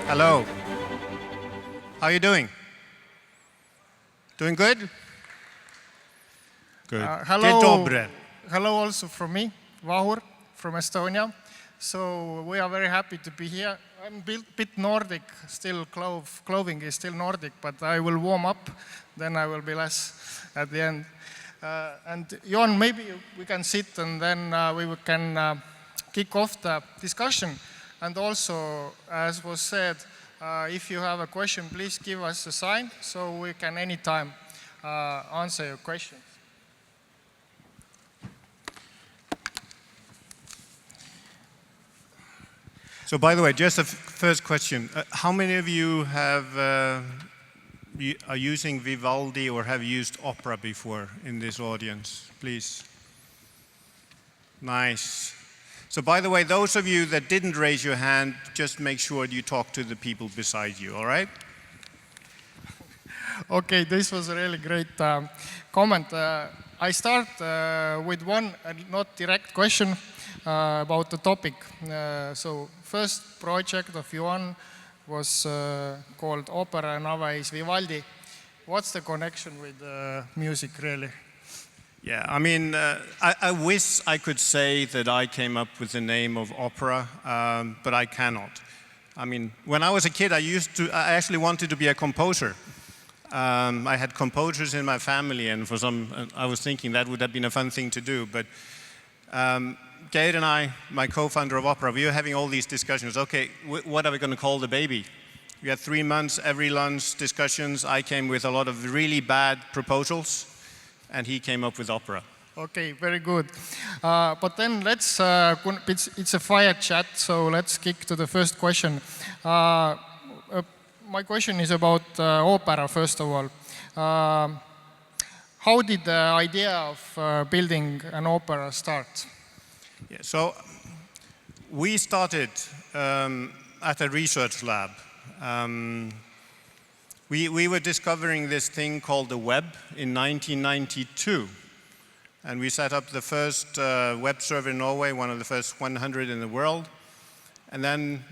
Hello. How are you doing? Doing good? Good. Hello. Dzień dobry. Hello also from me, Vahur, from Estonia. So we are very happy to be here. I'm a bit Nordic, still clothing is still Nordic, but I will warm up, then I will be less at the end. And Jon, maybe we can sit and then we can kick off the discussion. And also, as was said, if you have a question, please give us a sign so we can anytime answer your questions. So by the way, just a first question. How many of you are using Vivaldi or have used opera before in this audience? Please. Nice. So by the way, those of you that didn't raise your hand, just make sure you talk to the people beside you, all right? Okay, this was a really great comment. I start with one not direct question about the topic. So first project of Jon was called Opera Navais Vivaldi. What's the connection with music really? Yeah, I mean, I wish I could say that I came up with the name of opera, but I cannot. I mean, when I was a kid, I actually wanted to be a composer. I had composers in my family, and I was thinking that would have been a fun thing to do. But Geir and I, my co-founder of Opera, we were having all these discussions. Okay, what are we going to call the baby? We had 3 months, every lunch discussions. I came with a lot of really bad proposals, and he came up with opera. Okay, very good. But then it's a fire chat, so let's kick to the first question. My question is about opera, first of all. How did the idea of building an opera start? Yeah, so we started at a research lab. We were discovering this thing called the web in 1992. And we set up the first web server in Norway, one of the first 100 in the world. And then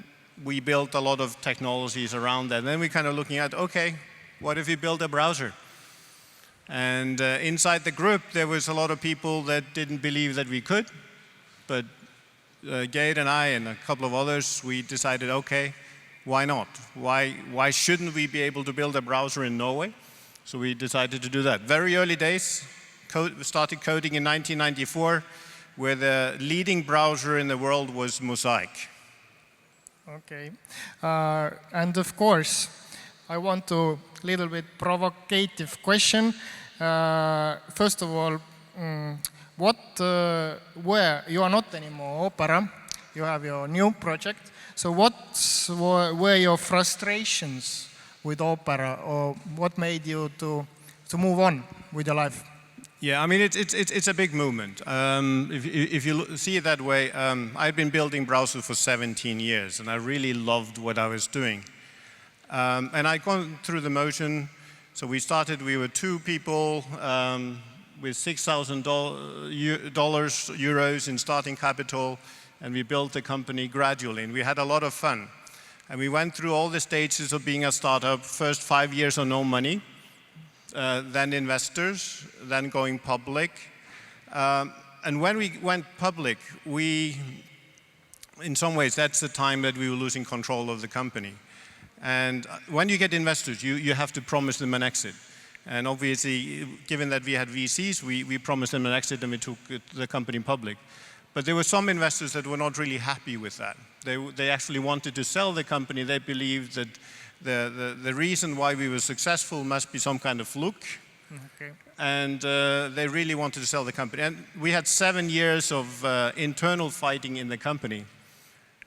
we built a lot of technologies around that. And then we kind of looking at, okay, what if we build a browser? And inside the group, there was a lot of people that didn't believe that we could. But Geir and I and a couple of others, we decided, okay, why not? Why shouldn't we be able to build a browser in Norway? So we decided to do that. Very early days, started coding in 1994, where the leading browser in the world was Mosaic. Okay. And of course, I want to little bit provocative question. First of all, where you are not anymore Opera, you have your new project. So what were your frustrations with Opera, or what made you to move on with your life? Yeah, I mean, it's a big movement. If you see it that way, I've been building browsers for 17 years, and I really loved what I was doing. And I'd gone through the motion. So we were 2 people with €6,000 in starting capital, and we built the company gradually, and we had a lot of fun. And we went through all the stages of being a startup, first 5 years or no money, then investors, then going public. And when we went public, in some ways, that's the time that we were losing control of the company. And when you get investors, you have to promise them an exit. And obviously, given that we had VCs, we promised them an exit and we took the company public. But there were some investors that were not really happy with that. They actually wanted to sell the company. They believed that the reason why we were successful must be some kind of fluke. Okay. And they really wanted to sell the company. And we had 7 years of internal fighting in the company.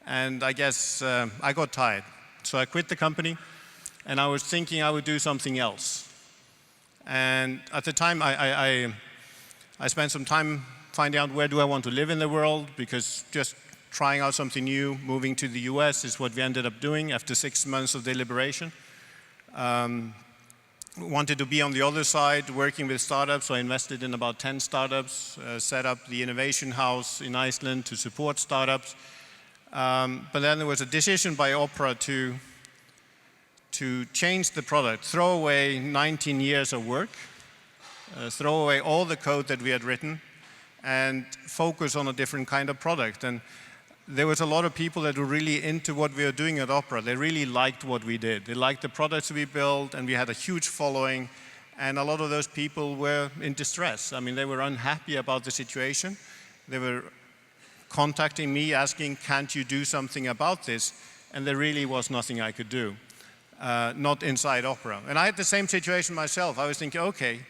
And I guess I got tired. So I quit the company, and I was thinking I would do something else. And at the time, I spent some time finding out where do I want to live in the world, because just trying out something new, moving to the US is what we ended up doing after 6 months of deliberation. Wanted to be on the other side, working with startups, so I invested in about 10 startups, set up the innovation house in Iceland to support startups. But then there was a decision by Opera to to change the product, throw away 19 years of work, throw away all the code that we had written, and focus on a different kind of product. And there was a lot of people that were really into what we were doing at Opera. They really liked what we did. They liked the products we built, and we had a huge following. And a lot of those people were in distress. I mean, they were unhappy about the situation. They were contacting me, asking, can't you do something about this? And there really was nothing I could do, not inside Opera. And I had the same situation myself. I was thinking, okay,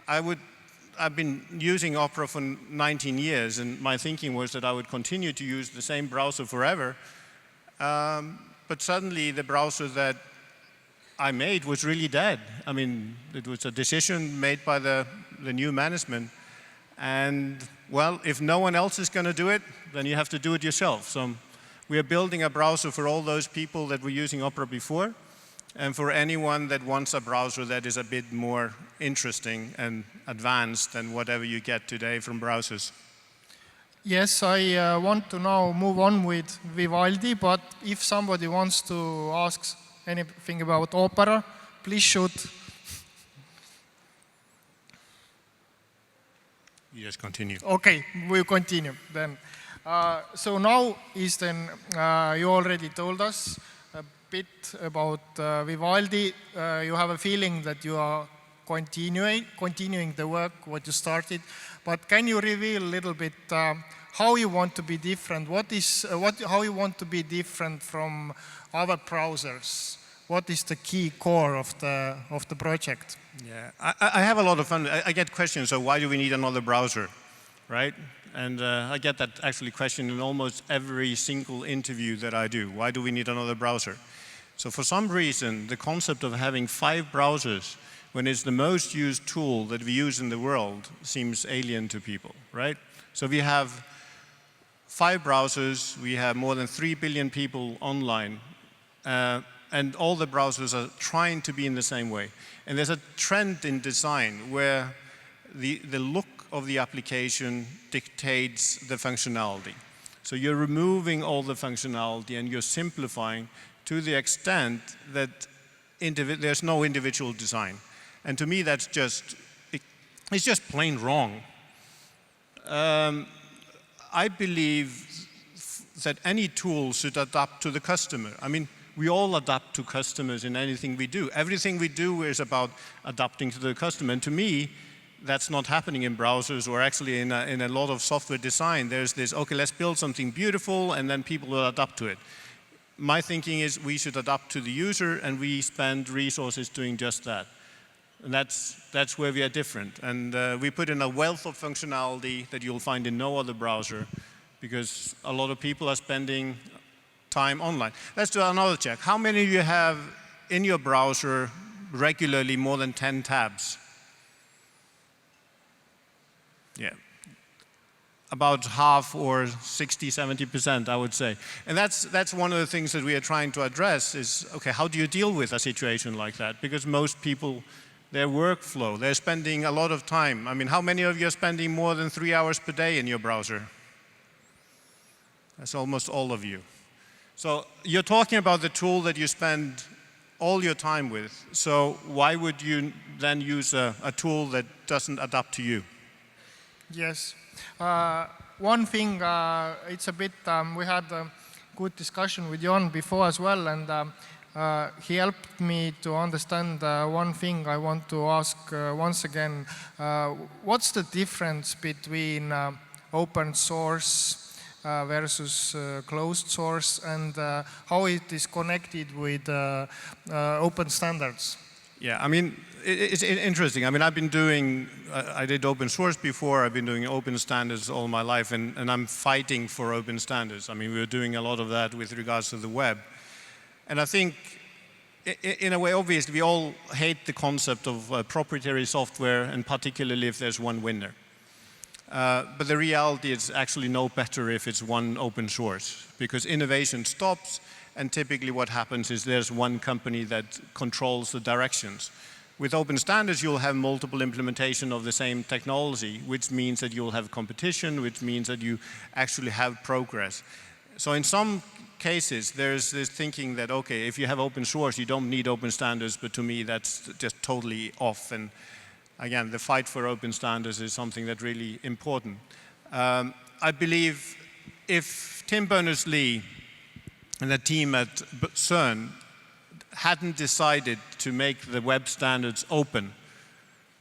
I've been using Opera for 19 years, and my thinking was that I would continue to use the same browser forever. But suddenly the browser that I made was really dead. I mean, it was a decision made by the new management. And, well, if no one else is going to do it, then you have to do it yourself. So we are building a browser for all those people that were using Opera before, and for anyone that wants a browser that is a bit more interesting and advanced than whatever you get today from browsers. Yes, I want to now move on with Vivaldi, but if somebody wants to ask anything about Opera, please shoot. You just continue. Okay, we'll continue then. So now is then, you already told us a bit about Vivaldi. You have a feeling that you are continuing the work, what you started. But can you reveal a little bit how you want to be different? How you want to be different from other browsers? What is the key core of the project? Yeah, I have a lot of fun. I get questions, so why do we need another browser, right? And I get that actually question in almost every single interview that I do. Why do we need another browser? So for some reason, the concept of having 5 browsers when it's the most used tool that we use in the world seems alien to people, right? So we have 5 browsers, we have more than 3 billion people online, and all the browsers are trying to be in the same way. And there's a trend in design where the look of the application dictates the functionality. So you're removing all the functionality and you're simplifying to the extent that there's no individual design. And to me, that's it's just plain wrong. I believe that any tool should adapt to the customer. I mean, we all adapt to customers in anything we do. Everything we do is about adapting to the customer. And to me, that's not happening in browsers or actually in a lot of software design. There's this, okay, let's build something beautiful and then people will adapt to it. My thinking is we should adapt to the user and we spend resources doing just that. And that's where we are different. And we put in a wealth of functionality that you'll find in no other browser because a lot of people are spending time online. Let's do another check. How many of you have in your browser regularly more than 10 tabs? Yeah. About half or 60, 70%, I would say. And that's one of the things that we are trying to address is, okay, how do you deal with a situation like that? Because most people, their workflow, they're spending a lot of time. I mean, how many of you are spending more than 3 hours per day in your browser? That's almost all of you. So you're talking about the tool that you spend all your time with. So why would you then use a tool that doesn't adapt to you? Yes. One thing, it's a bit, we had a good discussion with Jon before as well, and he helped me to understand one thing I want to ask once again. What's the difference between open source versus closed source, and how it is connected with open standards? Yeah, I mean, it's interesting. I mean, I did open source before, I've been doing open standards all my life, and I'm fighting for open standards. I mean, we're doing a lot of that with regards to the web. And I think, in a way, obviously, we all hate the concept of proprietary software, and particularly if there's one winner. But the reality is actually no better if it's one open source, because innovation stops, and typically what happens is there's one company that controls the directions. With open standards, you'll have multiple implementation of the same technology, which means that you'll have competition, which means that you actually have progress. So in some cases, there's this thinking that, okay, if you have open source, you don't need open standards, but to me, that's just totally off. And again, the fight for open standards is something that's really important. I believe if Tim Berners-Lee and the team at CERN hadn't decided to make the web standards open,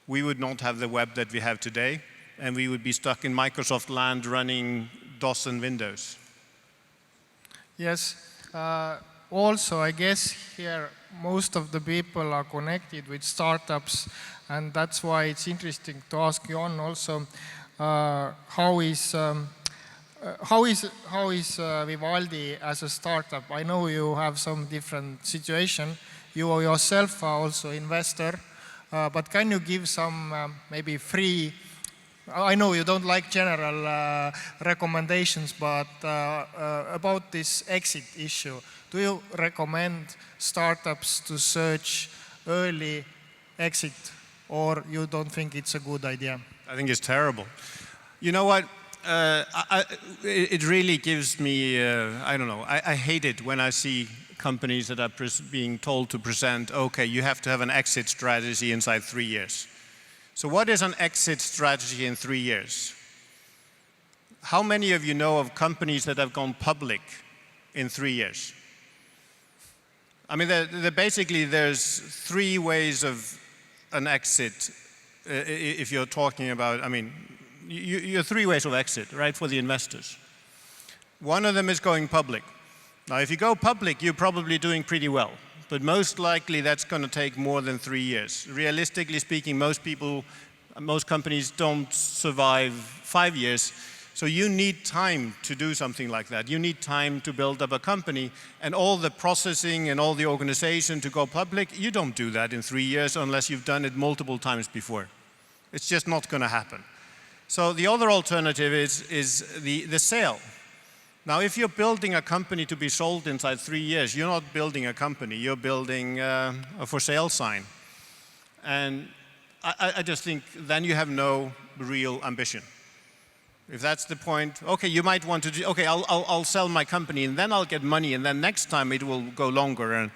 we would not have the web that we have today, and we would be stuck in Microsoft land running DOS and Windows. Yes. Also, I guess here most of the people are connected with startups, and that's why it's interesting to ask Jon also, how is Vivaldi as a startup? I know you have some different situation. You yourself are also investor, but can you give some maybe free, I know you don't like general recommendations, but about this exit issue, do you recommend startups to search early exit, or you don't think it's a good idea? I think it's terrible. You know what? It really gives me, I don't know, I hate it when I see companies that are being told to present, okay, you have to have an exit strategy inside 3 years. So what is an exit strategy in 3 years? How many of you know of companies that have gone public in 3 years? I mean, basically there's 3 ways of an exit if you're talking about, I mean, you're 3 ways of exit, right, for the investors. One of them is going public. Now, if you go public, you're probably doing pretty well, but most likely that's going to take more than 3 years. Realistically speaking, most companies don't survive 5 years, so you need time to do something like that. You need time to build up a company, and all the processing and all the organization to go public, you don't do that in 3 years unless you've done it multiple times before. It's just not going to happen. So the other alternative is the sale. Now, if you're building a company to be sold inside 3 years, you're not building a company, you're building a for sale sign. And I just think then you have no real ambition. If that's the point, okay, you might want to do, okay, I'll sell my company and then I'll get money, and then next time it will go longer and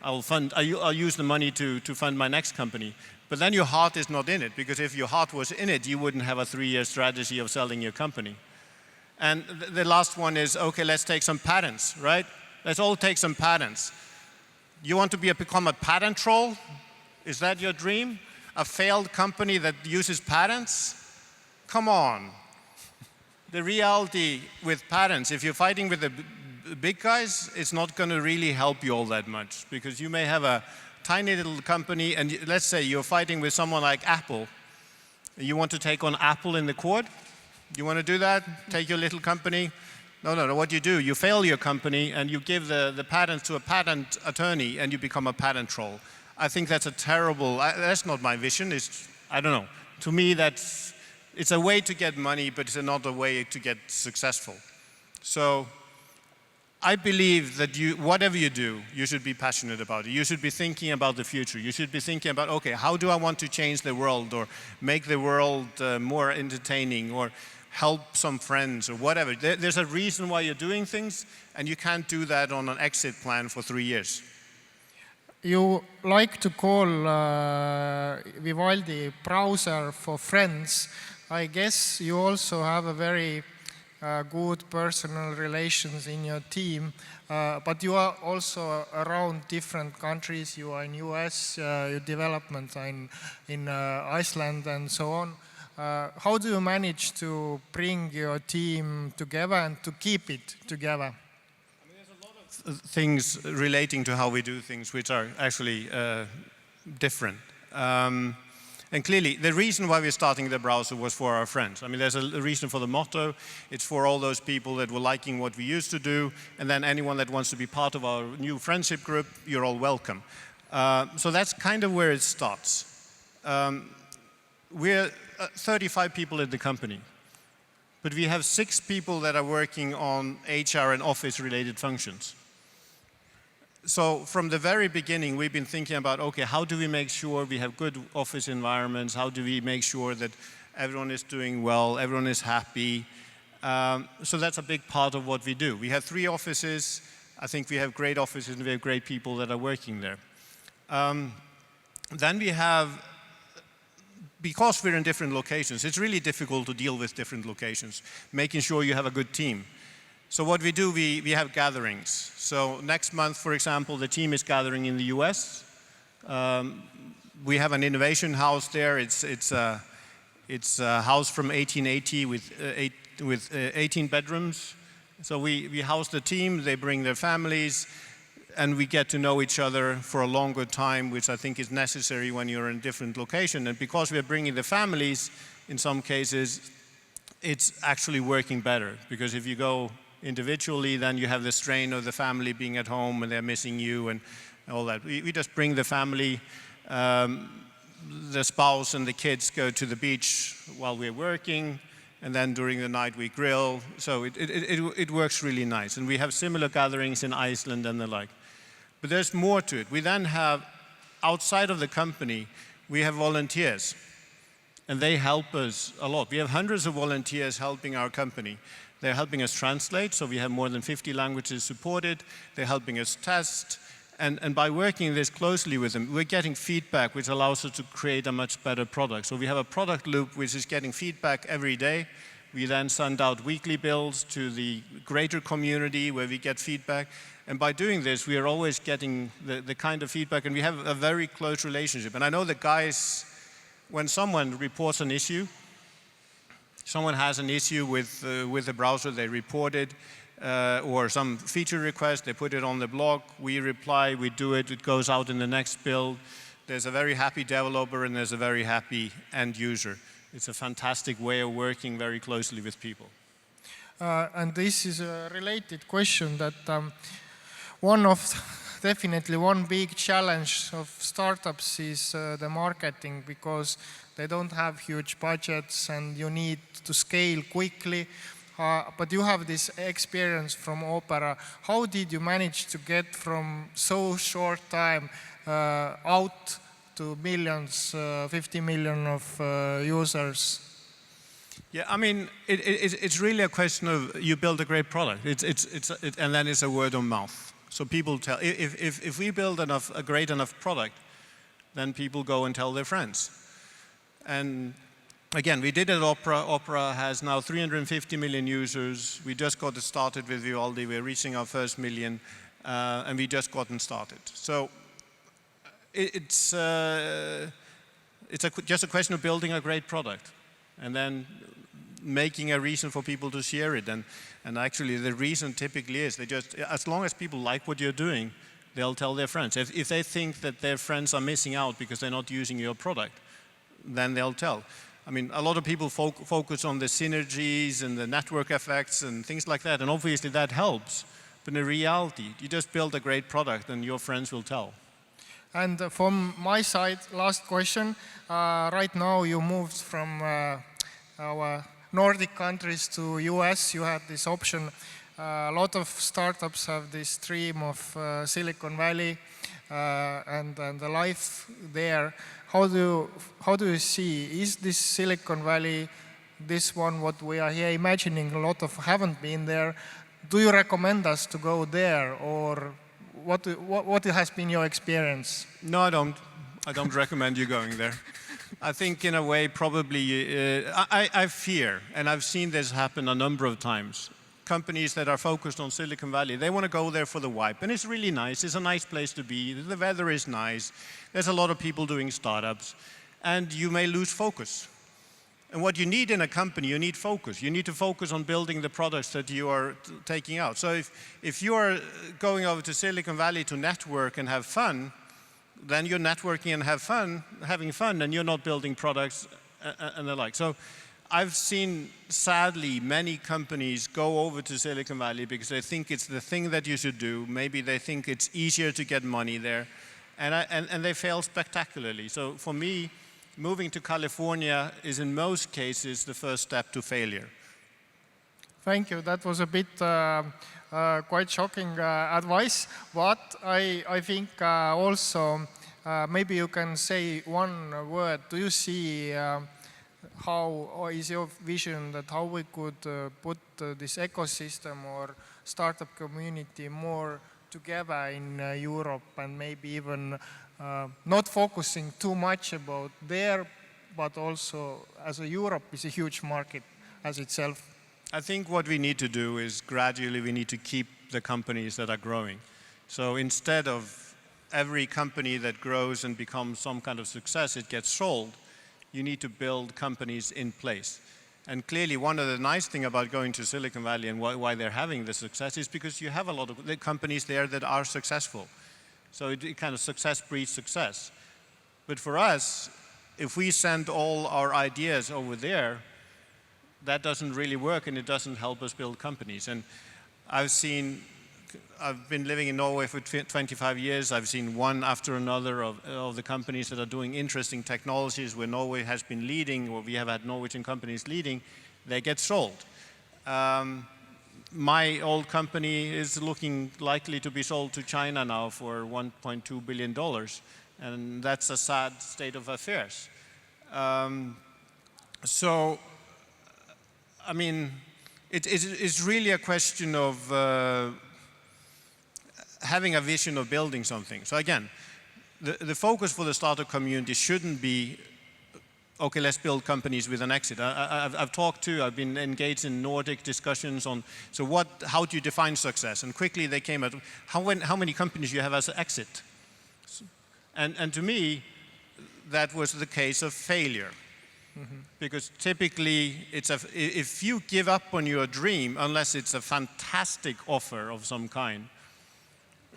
I'll use the money to fund my next company. But then your heart is not in it, because if your heart was in it, you wouldn't have a 3-year strategy of selling your company. And the last one is, okay, let's take some patents, right? Let's all take some patents. You want to become a patent troll? Is that your dream? A failed company that uses patents? Come on. The reality with patents, if you're fighting with the big guys, it's not going to really help you all that much, because you may have a tiny little company, and let's say you're fighting with someone like Apple. You want to take on Apple in the court? You want to do that? Take your little company? No. What you do, you fail your company and you give the patent to a patent attorney and you become a patent troll. I think that's a terrible, that's not my vision. I don't know. To me, it's a way to get money, but it's not a way to get successful. So I believe that whatever you do, you should be passionate about it. You should be thinking about the future. You should be thinking about, okay, how do I want to change the world, or make the world more entertaining, or help some friends, or whatever. There's a reason why you're doing things, and you can't do that on an exit plan for 3 years. You like to call Vivaldi browser for friends. I guess you also have a very good personal relations in your team, but you are also around different countries. You are in US, your development in Iceland and so on. How do you manage to bring your team together and to keep it together? I mean, there's a lot of things relating to how we do things which are actually different. And clearly, the reason why we're starting the browser was for our friends. I mean, there's a reason for the motto. It's for all those people that were liking what we used to do, and then anyone that wants to be part of our new friendship group, you're all welcome. So that's kind of where it starts. We're 35 people in the company, but we have 6 people that are working on HR and office-related functions. So from the very beginning, we've been thinking about, okay, how do we make sure we have good office environments? How do we make sure that everyone is doing well, everyone is happy? So that's a big part of what we do. We have 3 offices. I think we have great offices and we have great people that are working there. Then we have, because we're in different locations, it's really difficult to deal with different locations, making sure you have a good team. So what we do, we have gatherings. So next month, for example, the team is gathering in the US. We have an innovation house there. It's a house from 1880 with 18 bedrooms. So we house the team, they bring their families, and we get to know each other for a longer time, which I think is necessary when you're in a different location. And because we're bringing the families, in some cases, it's actually working better. Because if you go individually, then you have the strain of the family being at home and they're missing you and all that. We just bring the family, the spouse and the kids go to the beach while we're working, and then during the night we grill. So it works really nice. And we have similar gatherings in Iceland and the like. But there's more to it. We then have, outside of the company, we have volunteers. And they help us a lot. We have hundreds of volunteers helping our company. They're helping us translate, so we have more than 50 languages supported. They're helping us test. And by working this closely with them, we're getting feedback which allows us to create a much better product. So we have a product loop which is getting feedback every day. We then send out weekly builds to the greater community where we get feedback. And by doing this, we are always getting the kind of feedback, and we have a very close relationship. And I know the guys, when someone reports an issue, someone has an issue with the browser, they report it, or some feature request, they put it on the blog, we reply, we do it, it goes out in the next build. There's a very happy developer and there's a very happy end user. It's a fantastic way of working very closely with people. And this is a related question that definitely one big challenge of startups is the marketing, because they don't have huge budgets and you need to scale quickly. But you have this experience from Opera. How did you manage to get from so short time out to millions, 50 million of users? Yeah, I mean, it's really a question of you build a great product, and then it's a word of mouth. So people tell, if we build a great enough product, then people go and tell their friends. And again, we did it at Opera. Opera has now 350 million users. We just got started with Vivaldi. We're reaching our first million, and we just gotten started. So it's just a question of building a great product, and then making a reason for people to share it. And actually, the reason typically is as long as people like what you're doing, they'll tell their friends. If they think that their friends are missing out because they're not using your product, then they'll tell. I mean, a lot of people focus on the synergies and the network effects and things like that, and obviously that helps. But in reality, you just build a great product and your friends will tell. And from my side, last question. Right now you moved from our Nordic countries to US. You had this option. A lot of startups have this dream of Silicon Valley and the life there. How do you see, is this Silicon Valley, this one what we are here imagining, a lot of haven't been there. Do you recommend us to go there, or what has been your experience? No, I don't. I don't recommend you going there. I think in a way probably, I fear, and I've seen this happen a number of times. Companies that are focused on Silicon Valley, they want to go there for the vibe. And it's really nice. It's a nice place to be. The weather is nice. There's a lot of people doing startups. And you may lose focus. And what you need in a company, you need focus. You need to focus on building the products that you are taking out. So if you are going over to Silicon Valley to network and have fun, then you're networking and having fun, and you're not building products and the like. So I've seen, sadly, many companies go over to Silicon Valley because they think it's the thing that you should do. Maybe they think it's easier to get money there, and they fail spectacularly. So for me, moving to California is in most cases the first step to failure. Thank you. That was a bit quite shocking advice, but I think also maybe you can say one word. Do you see how is your vision that how we could put this ecosystem or startup community more together in Europe, and maybe even not focusing too much about there, but also as a Europe is a huge market as itself? I think what we need to do is gradually we need to keep the companies that are growing. So instead of every company that grows and becomes some kind of success, it gets sold, you need to build companies in place. And clearly one of the nice things about going to Silicon Valley and why they're having the success is because you have a lot of the companies there that are successful. So it kind of success breeds success. But for us, if we send all our ideas over there, that doesn't really work and it doesn't help us build companies. And I've been living in Norway for 25 years. I've seen one after another of the companies that are doing interesting technologies where Norway has been leading, or we have had Norwegian companies leading, they get sold. My old company is looking likely to be sold to China now for $1.2 billion, and that's a sad state of affairs. So, I mean, it's really a question of having a vision of building something. So again, the focus for the startup community shouldn't be, okay, let's build companies with an exit. I've been engaged in Nordic discussions on, so how do you define success? And quickly they came at, how many companies you have as an exit? And to me, that was the case of failure. Mm-hmm. Because typically, if you give up on your dream, unless it's a fantastic offer of some kind,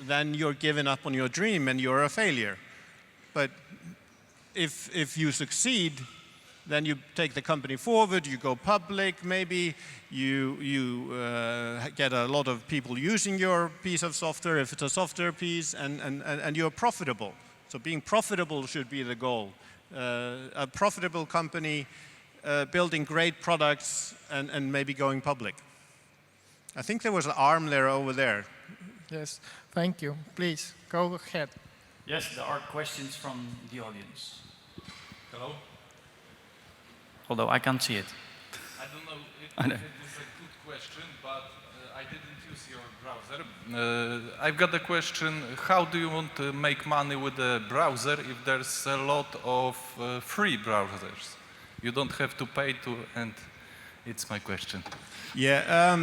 then you're giving up on your dream and you're a failure. But if you succeed, then you take the company forward, you go public, maybe you get a lot of people using your piece of software, if it's a software piece, and you're profitable. So being profitable should be the goal. A profitable company, building great products, and maybe going public. I think there was an arm there over there. Yes, thank you. Please, go ahead. Yes, there are questions from the audience. Hello? Although I can't see it. I don't know if it is a good question, but I didn't use your browser. I've got a question. How do you want to make money with a browser if there's a lot of free browsers? You don't have to pay to, and it's my question. Yeah,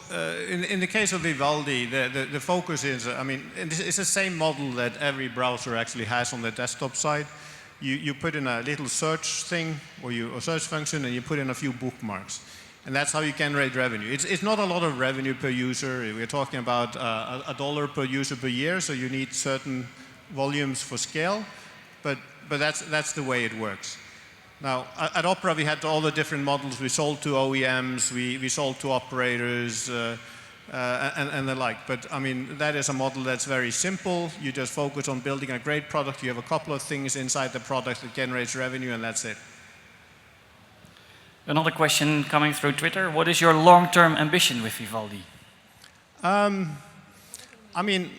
in the case of Vivaldi, the focus is, I mean, it's the same model that every browser actually has on the desktop side. You put in a little search thing, or a search function, and you put in a few bookmarks. And that's how you generate revenue. It's not a lot of revenue per user. We're talking about $1 per user per year, so you need certain volumes for scale, but that's the way it works. Now, at Opera, we had all the different models. We sold to OEMs, we sold to operators, and the like. But, I mean, that is a model that's very simple. You just focus on building a great product. You have a couple of things inside the product that generates revenue, and that's it. Another question coming through Twitter. What is your long-term ambition with Vivaldi? I mean,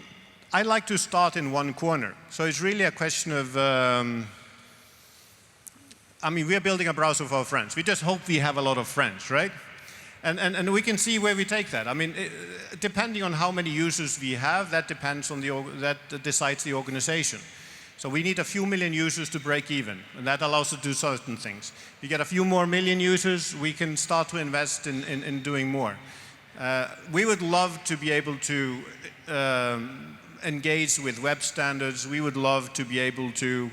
I like to start in one corner. So it's really a question of... I mean, we're building a browser for our friends. We just hope we have a lot of friends, right? And we can see where we take that. I mean, depending on how many users we have, that depends on that decides the organization. So we need a few million users to break even, and that allows us to do certain things. We get a few more million users, we can start to invest in doing more. We would love to be able to engage with web standards. We would love to be able to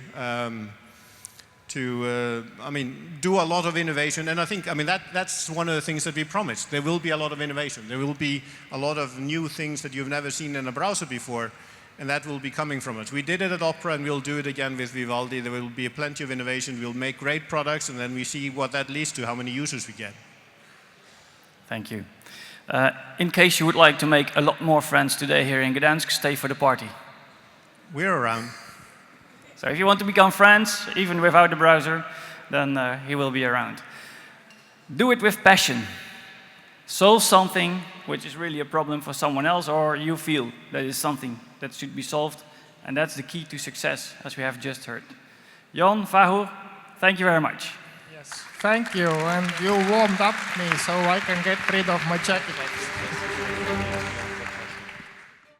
do a lot of innovation. And I think, that's one of the things that we promised. There will be a lot of innovation. There will be a lot of new things that you've never seen in a browser before, and that will be coming from us. We did it at Opera, and we'll do it again with Vivaldi. There will be plenty of innovation. We'll make great products, and then we see what that leads to, how many users we get. Thank you. In case you would like to make a lot more friends today here in Gdańsk, stay for the party. We're around. So if you want to become friends, even without the browser, then he will be around. Do it with passion. Solve something which is really a problem for someone else, or you feel that is something that should be solved, and that's the key to success, as we have just heard. Jon, Vahur, thank you very much. Yeah, Yes, thank you, and you warmed up me so I can get rid of my jacket.